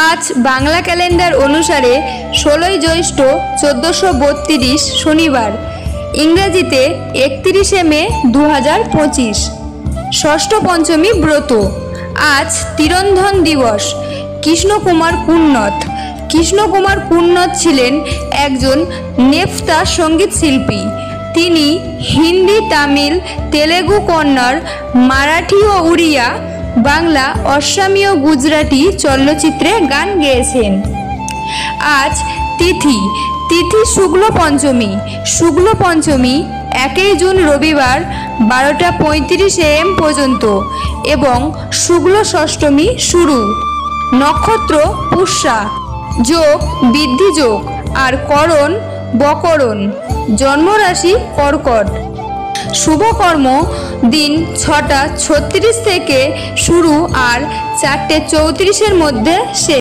আজ বাংলা ক্যালেন্ডার অনুসারে 16ই জ্যৈষ্ঠ 1432 শনিবার, ইংরেজিতে 31শে মে 2025। ষষ্ঠ পঞ্চমী ব্রত। আজ তিরোধন দিবস। কৃষ্ণকুমার কুন্নত। কৃষ্ণকুমার কুন্নত ছিলেন একজন নেপথ্য সঙ্গীত শিল্পী। তিনি হিন্দি, তামিল, তেলেগু, কন্নড়, মারাঠি ও উড়িয়া, বাংলা, অসামী ও গুজরাটি চলচ্চিত্রে গান গেয়েছেন। আজ তিথি। তিথি শুক্ল পঞ্চমী। শুক্ল পঞ্চমী 1 জুন রবিবার 12:35 AM পর্যন্ত এবং শুক্ল ষষ্ঠমী শুরু। নক্ষত্র পুষ্যা। যোগ বৃদ্ধি যোগ আর করণ বকরণ। জন্মরাশি কর্কট। শুভকর্ম দিন 6টা 36 থেকে শুরু আর 4টে 34-এর মধ্যে শেষ।